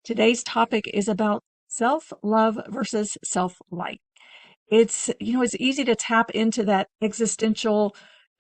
Today's topic is about self-love versus self-like. It's easy to tap into that existential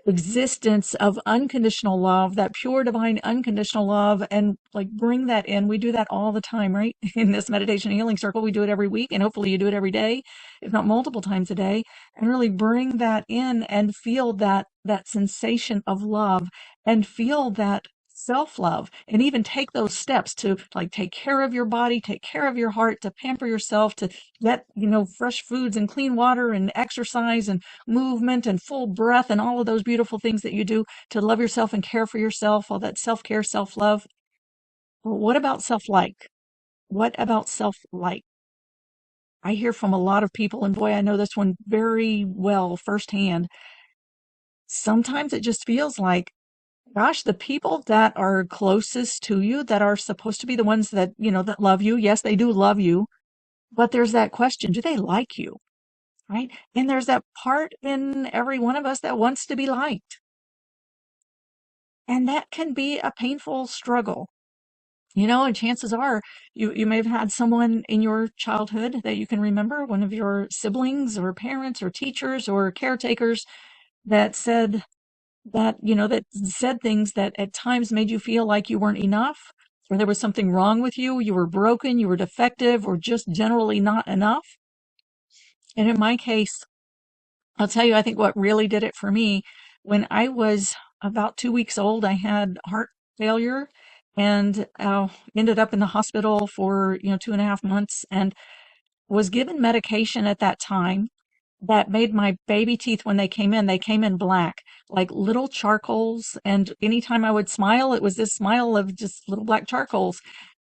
existence of unconditional love, that pure divine unconditional love, and like bring that in. We do that all the time, right? In this meditation healing circle, we do it every week, and hopefully you do it every day, if not multiple times a day, and really bring that in and feel that sensation of love and feel that self-love and even take those steps to like take care of your body, take care of your heart, to pamper yourself, to get, fresh foods and clean water and exercise and movement and full breath and all of those beautiful things that you do to love yourself and care for yourself, all that self-care, self-love. Well, what about self-like? What about self-like? I hear from a lot of people, and boy, I know this one very well firsthand. Sometimes it just feels like, gosh, the people that are closest to you, that are supposed to be the ones that, that love you, yes, they do love you, but there's that question, do they like you? Right? And there's that part in every one of us that wants to be liked. And that can be a painful struggle. And chances are you may have had someone in your childhood that you can remember, one of your siblings or parents or teachers or caretakers that said that said things that at times made you feel like you weren't enough, or there was something wrong with you, you were broken, you were defective, or just generally not enough. And in my case, I'll tell you, I think what really did it for me, when I was about 2 weeks old, I had heart failure and ended up in the hospital for, 2.5 months, and was given medication at that time that made my baby teeth, when they came in black, like little charcoals. And anytime I would smile, it was this smile of just little black charcoals.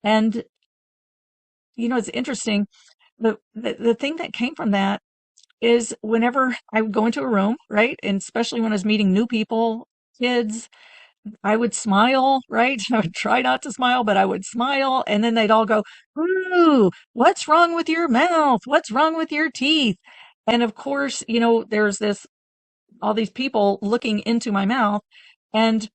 And, it's interesting. The thing that came from that is whenever I would go into a room, right? And especially when I was meeting new people, kids, I would smile, right? I would try not to smile, but I would smile. And then they'd all go, "Ooh, what's wrong with your mouth? What's wrong with your teeth?" And of course, there's all these people looking into my mouth, and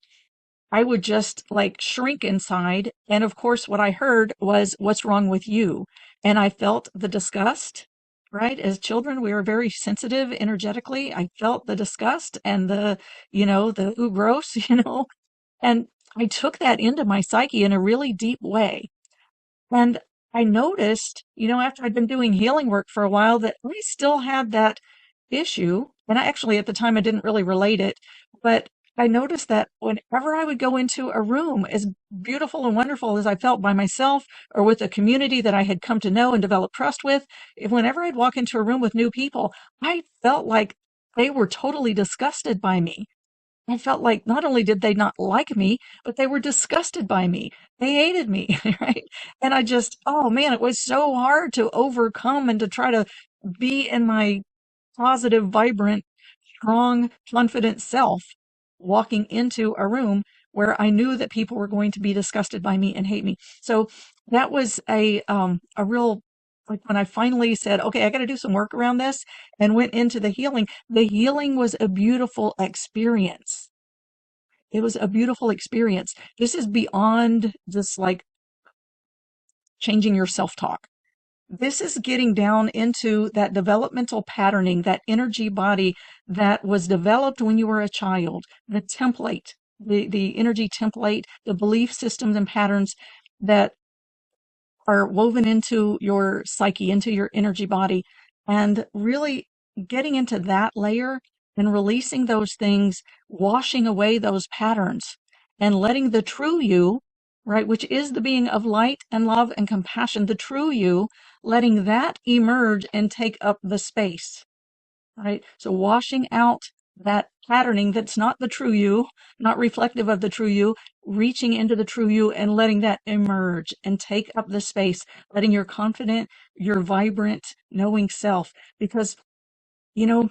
I would just like shrink inside. And of course, what I heard was, "What's wrong with you?" And I felt the disgust, right? As children, we are very sensitive energetically. I felt the disgust and the ooh, gross, and I took that into my psyche in a really deep way. And I noticed, after I'd been doing healing work for a while, that I still had that issue. And I actually, at the time, I didn't really relate it, but I noticed that whenever I would go into a room, as beautiful and wonderful as I felt by myself or with a community that I had come to know and develop trust with, whenever I'd walk into a room with new people, I felt like they were totally disgusted by me. I felt like not only did they not like me, but they were disgusted by me. They hated me, right? And I just, oh man, it was so hard to overcome and to try to be in my positive, vibrant, strong, confident self, walking into a room where I knew that people were going to be disgusted by me and hate me. So that was a real, like, when I finally said, okay, I got to do some work around this, and went into the healing was a beautiful experience. It was a beautiful experience. This is beyond just like changing your self-talk. This is getting down into that developmental patterning, that energy body that was developed when you were a child, the template, the energy template, the belief systems and patterns that are woven into your psyche, into your energy body, and really getting into that layer and releasing those things, washing away those patterns, and letting the true you, right, which is the being of light and love and compassion, the true you, letting that emerge and take up the space, right? So washing out that patterning that's not the true you, not reflective of the true you, reaching into the true you and letting that emerge and take up the space, letting your confident, your vibrant, knowing self. Because, you know,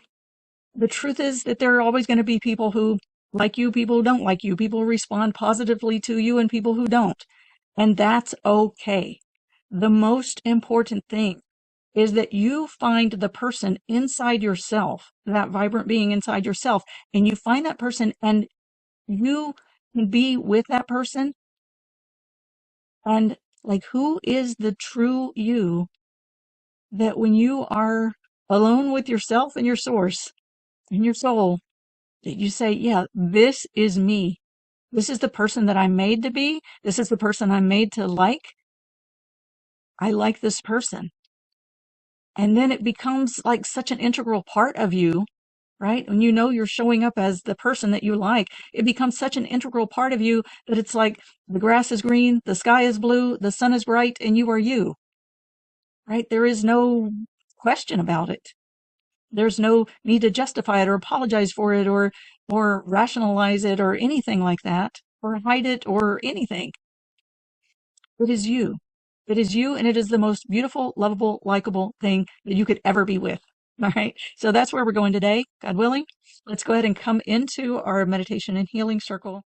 the truth is that there are always going to be people who like you, people who don't like you, people who respond positively to you, and people who don't. And that's okay. The most important thing is that you find the person inside yourself, that vibrant being inside yourself, and you find that person, and you can be with that person and Like, who is the true you that when you are alone with yourself and your source and your soul, that you say, yeah, this is me. This is the person that I'm made to be. This is the person I'm made to like. I like this person. And then it becomes like such an integral part of you, right? When you know you're showing up as the person that you like, it becomes such an integral part of you that it's like the grass is green, the sky is blue, the sun is bright, and you are you, right? There is no question about it. There's no need to justify it or apologize for it or rationalize it or anything like that or hide it or anything. It is you. It is you, and it is the most beautiful, lovable, likable thing that you could ever be with. All right. So that's where we're going today, God willing. Let's go ahead and come into our meditation and healing circle.